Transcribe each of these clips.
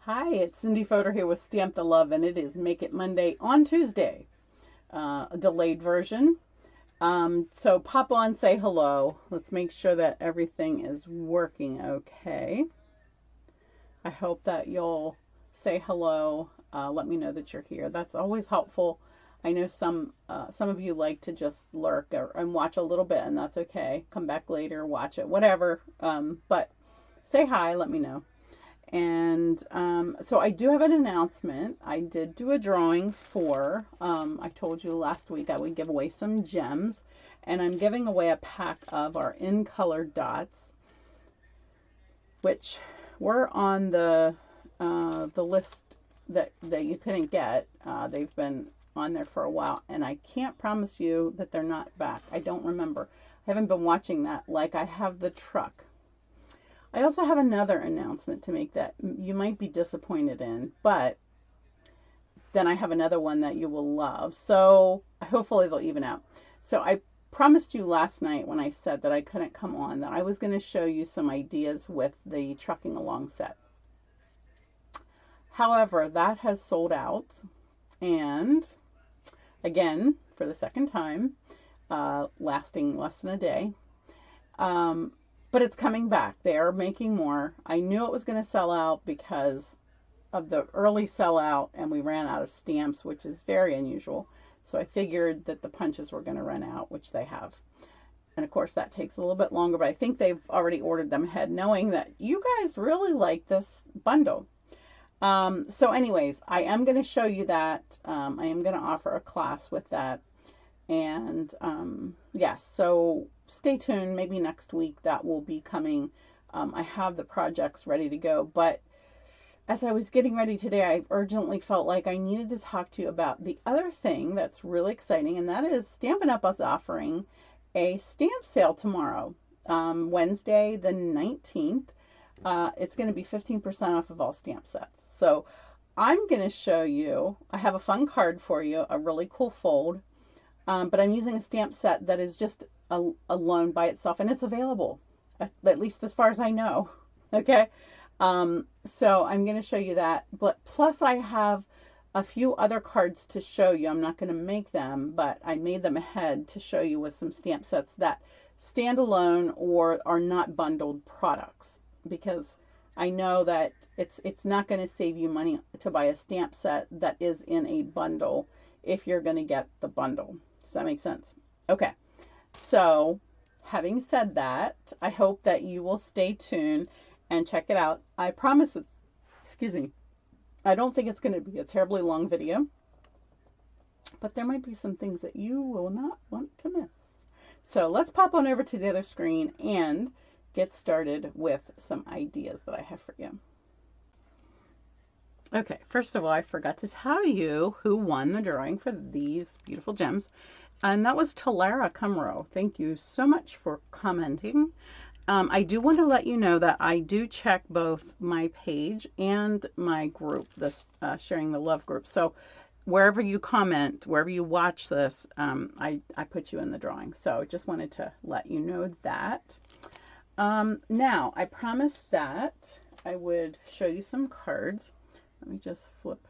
Hi, it's Cindy Fodor here with Stamp the Love, and it is Make It Monday on Tuesday, a delayed version. So pop on, say hello. Let's make sure that everything is working okay. I hope that you'll say hello. Let me know that you're here. That's always helpful. I know some of you like to just lurk and watch a little bit, and that's okay. Come back later, watch it, whatever. But say hi. Let me know. And so I do have an announcement. I did do a drawing for, I told you last week I would give away some gems, and I'm giving away a pack of our in color dots, which were on the list that you couldn't get. They've been on there for a while, and I can't promise you that they're not back. I don't remember. I haven't been watching that like I have the truck. I also have another announcement to make that you might be disappointed in, but then I have another one that you will love. So hopefully they'll even out. So I promised you last night when I said that I couldn't come on that I was going to show you some ideas with the trucking along set. However, that has sold out, and again, for the second time, lasting less than a day. But it's coming back. They are making more. I knew it was going to sell out because of the early sellout, and we ran out of stamps, which is very unusual. So I figured that the punches were going to run out, which they have. And of course, that takes a little bit longer, but I think they've already ordered them ahead, knowing that you guys really like this bundle. So anyways, I am going to show you that. I am going to offer a class with that. And yes, so stay tuned. Maybe next week that will be coming. I have the projects ready to go, but as I was getting ready today, I urgently felt like I needed to talk to you about the other thing that's really exciting, and that is Stampin' Up! Is offering a stamp sale tomorrow, Wednesday the 19th. It's going to be 15% off of all stamp sets. So I'm going to show you, I have a fun card for you, a really cool fold. But I'm using a stamp set that is just alone by itself, and it's available, at least as far as I know. Okay, so I'm going to show you that. But plus, I have a few other cards to show you. I'm not going to make them, but I made them ahead to show you with some stamp sets that stand alone or are not bundled products, because I know that it's not going to save you money to buy a stamp set that is in a bundle if you're going to get the bundle. Does that make sense? Okay. So, having said that, I hope that you will stay tuned and check it out. I promise excuse me, I don't think it's going to be a terribly long video, but there might be some things that you will not want to miss. So let's pop on over to the other screen and get started with some ideas that I have for you. Okay, first of all, I forgot to tell you who won the drawing for these beautiful gems, and that was Talara Cumro. Thank you so much for commenting. I do want to let you know that I do check both my page and my group, this Sharing the Love group. So wherever you comment, wherever you watch this, I put you in the drawing. So just wanted to let you know that. Now, I promised that I would show you some cards. Let me just flip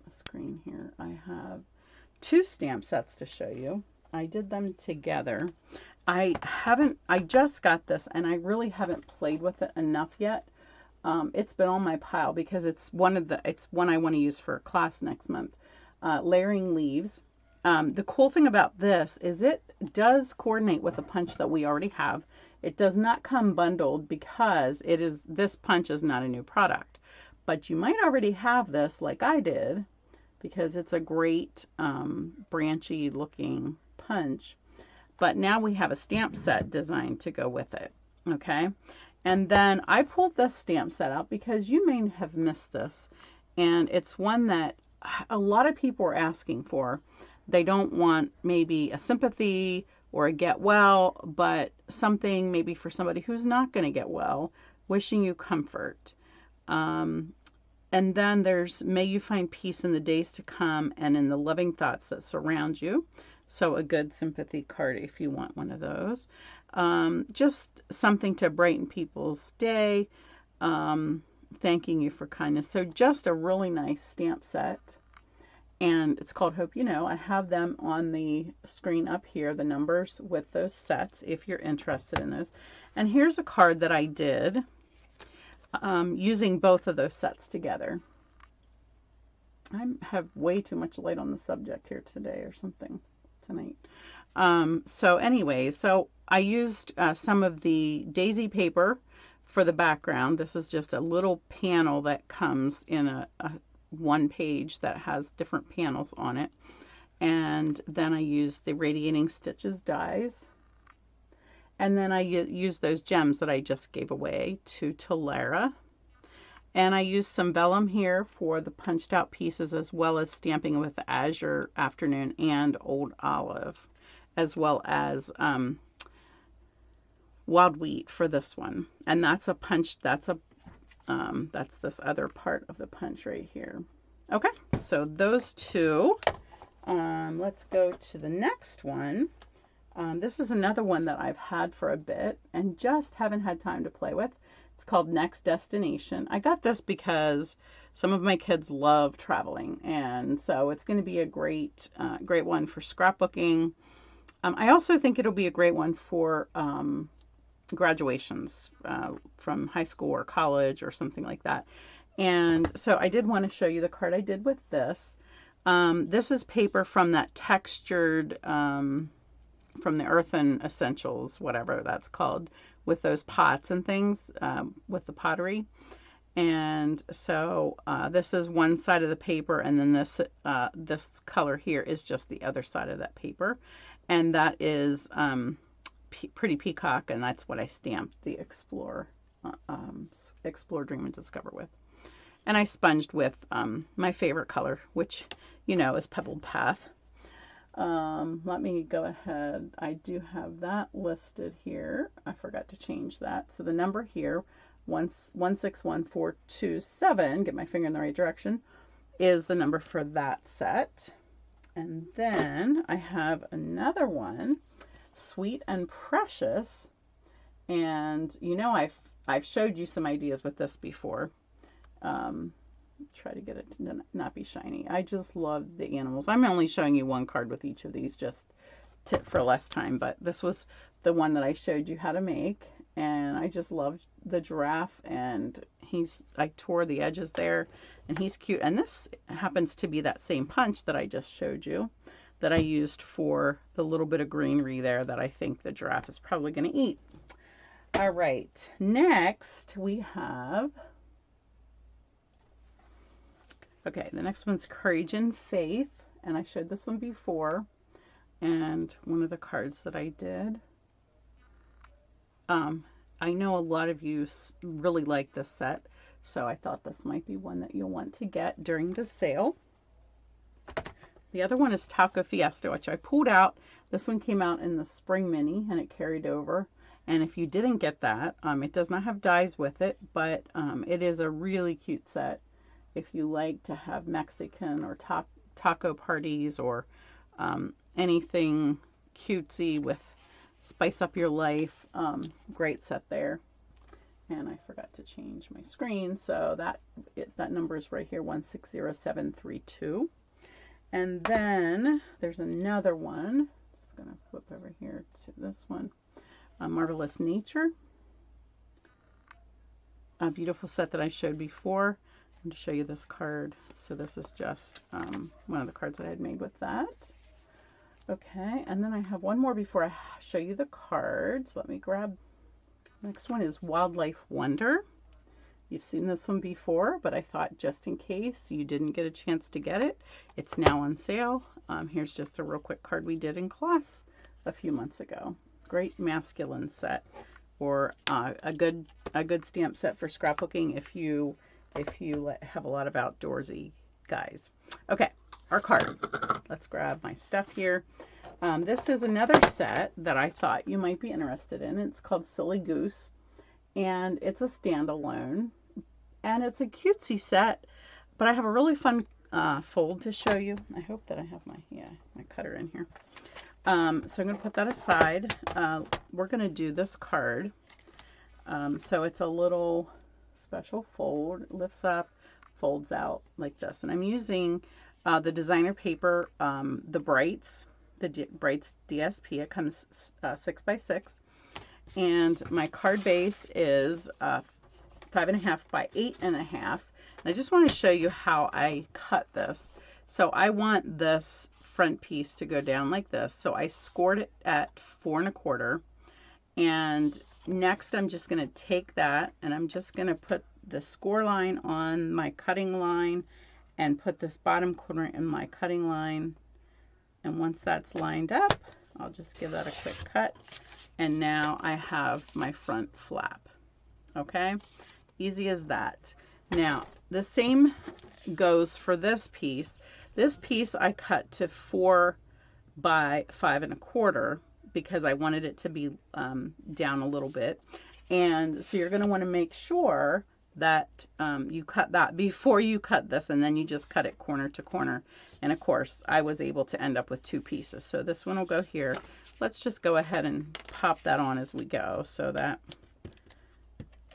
the screen here. I have two stamp sets to show you. I did them together. I just got this, and I really haven't played with it enough yet. It's been on my pile because it's one I want to use for a class next month. Layering Leaves. The cool thing about this is it does coordinate with a punch that we already have. It does not come bundled because this punch is not a new product. But you might already have this like I did, because it's a great branchy looking punch. But now we have a stamp set designed to go with it. Okay. And then I pulled this stamp set out because you may have missed this. And it's one that a lot of people are asking for. They don't want maybe a sympathy or a get well, but something maybe for somebody who's not going to get well, wishing you comfort. And then there's May You Find Peace in the Days to Come and in the Loving Thoughts That Surround You. So a good sympathy card if you want one of those. Just something to brighten people's day. thanking you for kindness. So just a really nice stamp set. And it's called Hope You Know. I have them on the screen up here, the numbers with those sets, if you're interested in those. And here's a card that I did using both of those sets together. I have way too much light on the subject here today or something tonight. So anyway, so I used some of the daisy paper for the background. This is just a little panel that comes in a one page that has different panels on it. And then I used the Radiating Stitches dies. And then I used those gems that I just gave away to Talara. And I used some vellum here for the punched out pieces, as well as stamping with Azure Afternoon and Old Olive, as well as Wild Wheat for this one. And that's a punch, that's this other part of the punch right here. Okay, so those two. Let's go to the next one. This is another one that I've had for a bit and just haven't had time to play with. It's called Next Destination. I got this because some of my kids love traveling, and so it's going to be a great one for scrapbooking. I also think it'll be a great one for graduations from high school or college or something like that. And so I did want to show you the card I did with this. This is paper from that textured, from the Earthen Essentials, whatever that's called, with those pots and things, with the pottery. And so this is one side of the paper, and then this color here is just the other side of that paper. And that is Pretty Peacock, and that's what I stamped the Explore, Dream, and Discover with. And I sponged with my favorite color, which, you know, is Pebbled Path. Let me go ahead. I do have that listed here. I forgot to change that. So the number here, 161427, get my finger in the right direction, is the number for that set. And then I have another one, Sweet and Precious. And you know, I've showed you some ideas with this before. Try to get it to not be shiny. I just love the animals. I'm only showing you one card with each of these just for less time, but this was the one that I showed you how to make, and I just loved the giraffe, and I tore the edges there, and he's cute. And this happens to be that same punch that I just showed you that I used for the little bit of greenery there that I think the giraffe is probably going to eat. All right, next we have, okay, the next one's Courage and Faith, and I showed this one before, and one of the cards that I did. I know a lot of you really like this set, so I thought this might be one that you'll want to get during the sale. The other one is Taco Fiesta, which I pulled out. This one came out in the Spring Mini, and it carried over. And if you didn't get that, it does not have dies with it, but it is a really cute set if you like to have Mexican or taco parties, or anything cutesy with spice up your life. Great set there. And I forgot to change my screen, so that number is right here, 160732. And then there's another one. Just gonna flip over here to this one. Marvelous Nature. A beautiful set that I showed before. I'm going to show you this card. So this is just one of the cards that I had made with that. Okay, and then I have one more before I show you the cards. Let me grab, next one is Wildlife Wonder. You've seen this one before, but I thought just in case you didn't get a chance to get it, it's now on sale. Here's just a real quick card we did in class a few months ago. Great masculine set, or a good stamp set for scrapbooking if you have a lot of outdoorsy guys. Okay, our card. Let's grab my stuff here. This is another set that I thought you might be interested in. It's called Silly Goose, and it's a standalone, and it's a cutesy set, but I have a really fun fold to show you. I hope that I have my cutter in here. So I'm going to put that aside. We're going to do this card. So it's a little special fold, lifts up, folds out like this. And I'm using the designer paper, the Brights, Brights DSP. It comes 6x6. And my card base is 5.5 by 8.5. And I just want to show you how I cut this. So I want this front piece to go down like this. So I scored it at 4.25. And next I'm just going to take that and I'm just going to put the score line on my cutting line and put this bottom corner in my cutting line. And once that's lined up, I'll just give that a quick cut. And now I have my front flap. Okay, easy as that. Now the same goes for this piece. This piece I cut to 4 by 5.25 because I wanted it to be down a little bit. And so you're going to want to make sure that you cut that before you cut this, and then you just cut it corner to corner. And of course I was able to end up with 2 pieces. So this one will go here. Let's just go ahead and pop that on as we go so that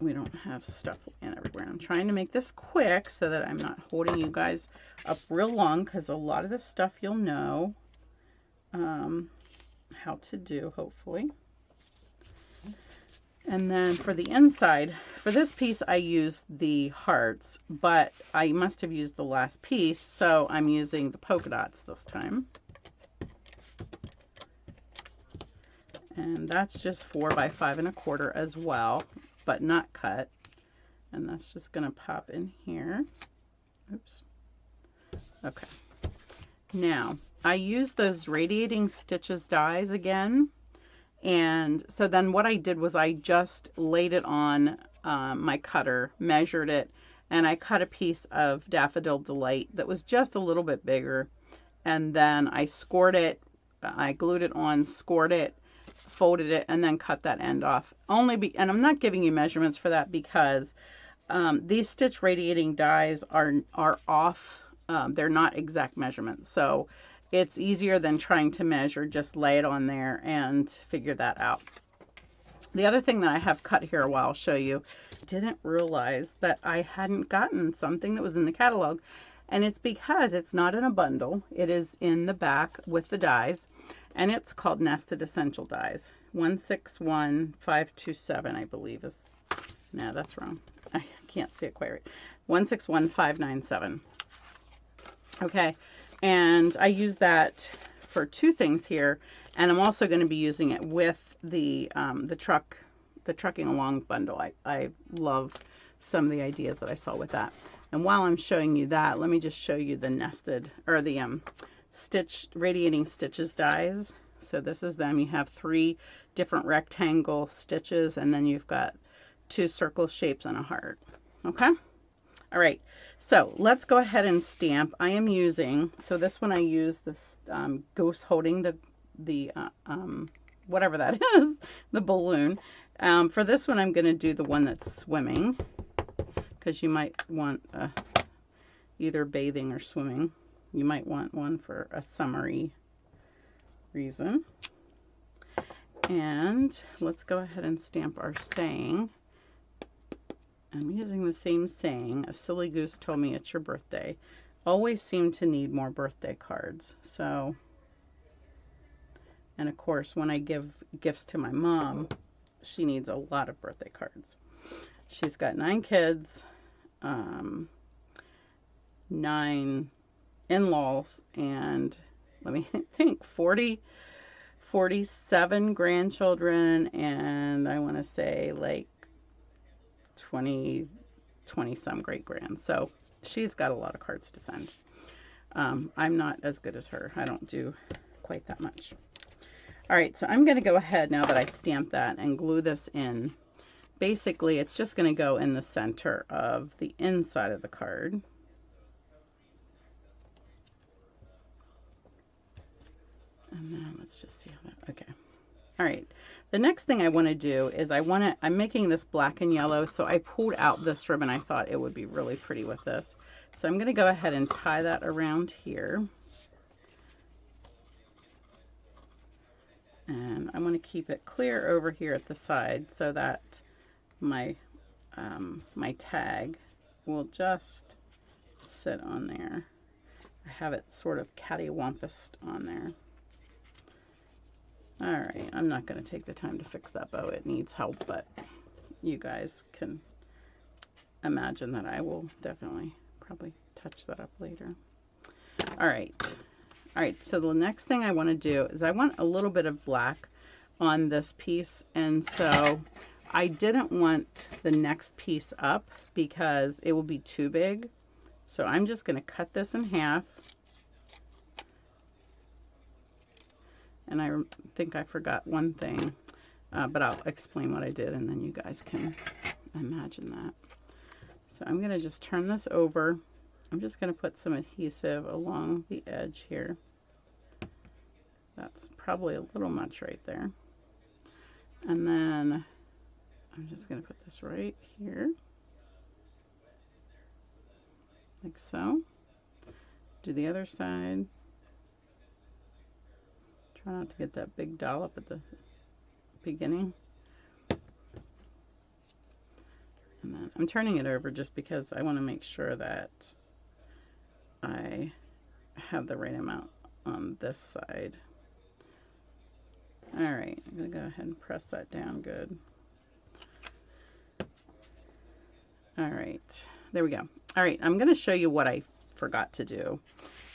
we don't have stuff in everywhere. I'm trying to make this quick so that I'm not holding you guys up real long, because a lot of this stuff you'll know how to do, hopefully. And then for the inside, for this piece I used the hearts, but I must have used the last piece, so I'm using the polka dots this time. And that's just 4 by 5.25 as well, but not cut. And that's just going to pop in here. Oops. Okay. Now, I use those radiating stitches dies again. And so then what I did was I just laid it on my cutter, measured it, and I cut a piece of Daffodil Delight that was just a little bit bigger. And then I scored it, I glued it on, scored it, folded it, and then cut that end off. And I'm not giving you measurements for that because these stitch radiating dies are off. They're not exact measurements. So it's easier than trying to measure. Just lay it on there and figure that out. The other thing that I have cut here, while I'll show you, didn't realize that I hadn't gotten something that was in the catalog. And it's because it's not in a bundle. It is in the back with the dies. And it's called Nested Essential Dies. 161527, I believe is. No, that's wrong. I can't see it quite right. 161597. Okay, and I use that for 2 things here, and I'm also going to be using it with the Trucking Along bundle. I love some of the ideas that I saw with that. And while I'm showing you that, let me just show you the nested, or the radiating stitches dies. So this is them. You have 3 different rectangle stitches, and then you've got 2 circle shapes and a heart. Okay. All right. So let's go ahead and stamp. I am using, so this one I use this Goose holding the whatever that is, the balloon. For this one, I'm going to do the one that's swimming, because you might want either bathing or swimming. You might want one for a summery reason. And let's go ahead and stamp our saying. I'm using the same saying. A silly goose told me it's your birthday. Always seem to need more birthday cards. So, and of course, when I give gifts to my mom, she needs a lot of birthday cards. She's got 9 kids, 9 in-laws, and let me think, 47 grandchildren, and I want to say like 20 some great grands. So she's got a lot of cards to send. I'm not as good as her. I don't do quite that much. All right, so I'm going to go ahead now that I stamped that and glue this in. Basically, it's just going to go in the center of the inside of the card. And then let's just see how that, okay. All right, the next thing I want to do is I'm making this black and yellow, so I pulled out this ribbon. I thought it would be really pretty with this. So I'm going to go ahead and tie that around here. And I'm going to keep it clear over here at the side so that my my tag will just sit on there. I have it sort of cattywampused on there. All right, I'm not going to take the time to fix that bow. It needs help, but you guys can imagine that I will definitely probably touch that up later. All right. All right, so the next thing I want to do is I want a little bit of black on this piece, and so I didn't want the next piece up because it will be too big. So I'm just going to cut this in half. And I think I forgot one thing, but I'll explain what I did and then you guys can imagine that. So I'm going to just turn this over. I'm just going to put some adhesive along the edge here. That's probably a little much right there. And then I'm just going to put this right here, like so. Do the other side. Try not to get that big dollop at the beginning. And then I'm turning it over just because I want to make sure that I have the right amount on this side. All right, I'm going to go ahead and press that down good. All right, there we go. All right, I'm going to show you what I forgot to do.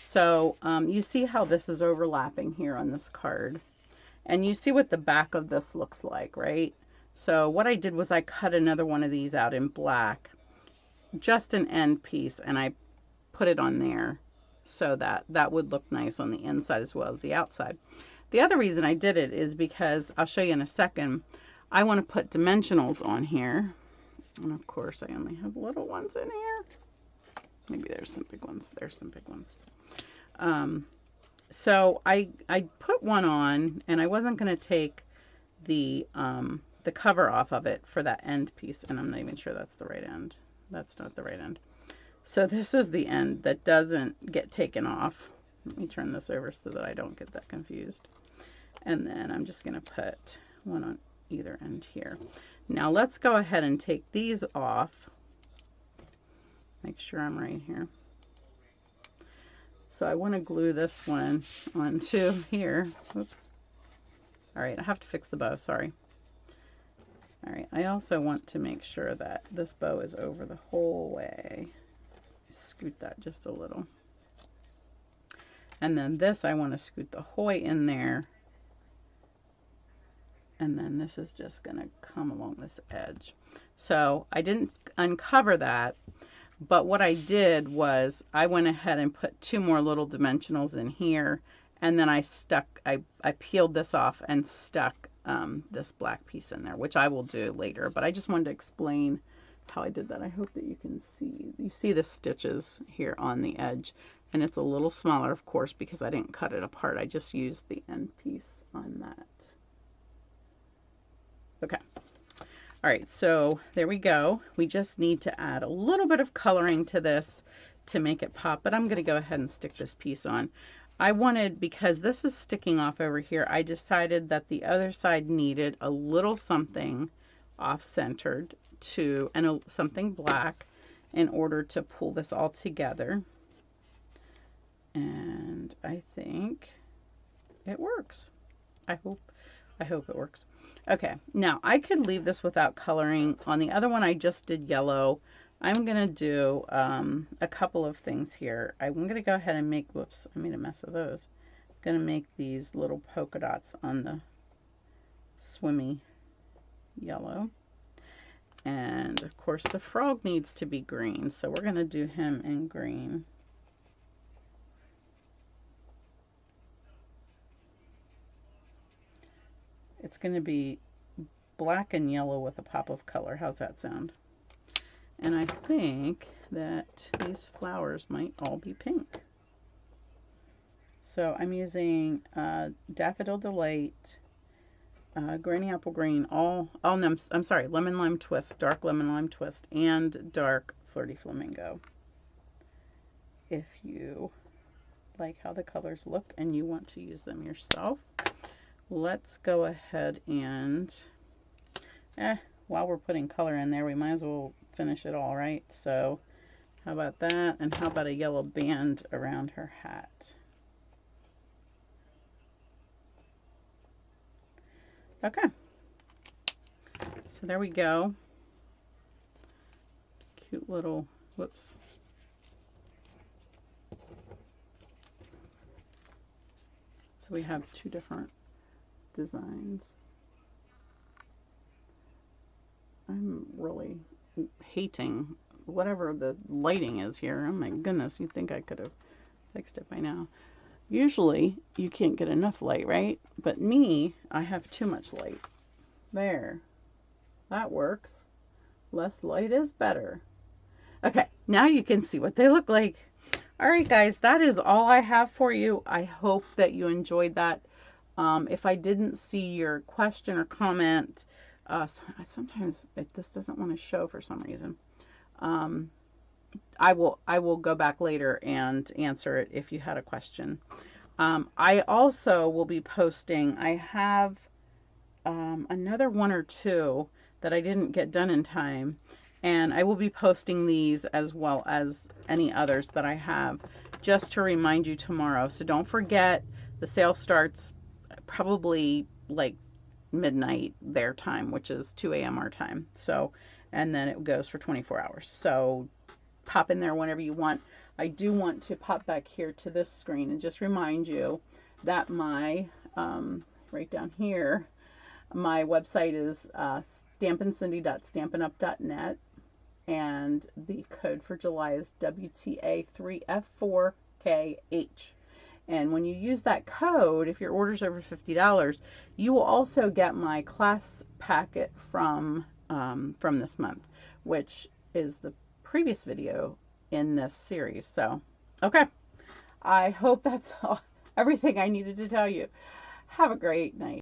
So you see how this is overlapping here on this card, and you see what the back of this looks like, right? So what I did was I cut another one of these out in black, just an end piece, and I put it on there so that that would look nice on the inside as well as the outside. The other reason I did it is because, I'll show you in a second, I want to put dimensionals on here. And of course I only have little ones in here. Maybe there's some big ones. There's some big ones. So I put one on, and I wasn't going to take the cover off of it for that end piece, and I'm not even sure that's the right end. That's not the right end. So this is the end that doesn't get taken off. Let me turn this over so that I don't get that confused. And then I'm just going to put one on either end here. Now let's go ahead and take these off. Make sure I'm right here. So I want to glue this one onto here. Oops. All right, I have to fix the bow, sorry. All right, I also want to make sure that this bow is over the whole way. Scoot that just a little. And then this, I want to scoot the whole way in there. And then this is just going to come along this edge. So I didn't uncover that, but what I did was I went ahead and put two more little dimensionals in here, and then I peeled this off and stuck this black piece in there, which I will do later, but I just wanted to explain how I did that. I hope that you can see. You see the stitches here on the edge, and it's a little smaller, of course, because I didn't cut it apart. I just used the end piece on that. Okay. All right, so there we go. We just need to add a little bit of coloring to this to make it pop, but I'm going to go ahead and stick this piece on. I wanted, because this is sticking off over here, I decided that the other side needed a little something off-centered and something black in order to pull this all together. And I think it works. I hope it works. Okay, now I could leave this without coloring. On the other one I just did yellow. I'm going to do a couple of things here. I'm going to go ahead and make, whoops, I made a mess of those. I'm going to make these little polka dots on the swimmy yellow. And of course the frog needs to be green, so we're going to do him in green. It's going to be black and yellow with a pop of color. How's that sound? And I think that these flowers might all be pink. So I'm using Daffodil Delight, Granny Apple Green, I'm sorry, Lemon Lime Twist, Dark Lemon Lime Twist, and Dark Flirty Flamingo. If you like how the colors look and you want to use them yourself, let's go ahead and while we're putting color in there, we might as well finish it all, right? So how about that? And how about a yellow band around her hat? Okay. So there we go. Cute little, whoops. So we have two different designs. I'm really hating whatever the lighting is here. Oh my goodness, you'd think I could have fixed it by now. Usually you can't get enough light, right? But me, I have too much light. There. That works. Less light is better. Okay, now you can see what they look like. All right, guys, that is all I have for you. I hope that you enjoyed that. If I didn't see your question or comment, sometimes this doesn't want to show for some reason. I will go back later and answer it if you had a question. I also will be posting, I have another one or two that I didn't get done in time, and I will be posting these as well as any others that I have just to remind you tomorrow. So don't forget, the sale starts probably like midnight their time, which is 2 a.m. our time. So, and then it goes for 24 hours. So pop in there whenever you want. I do want to pop back here to this screen and just remind you that my, right down here, my website is stampincindy.stampinup.net, and the code for July is WTA3F4KH. And when you use that code, if your order's over $50, you will also get my class packet from this month, which is the previous video in this series. So, okay. I hope that's everything I needed to tell you. Have a great night.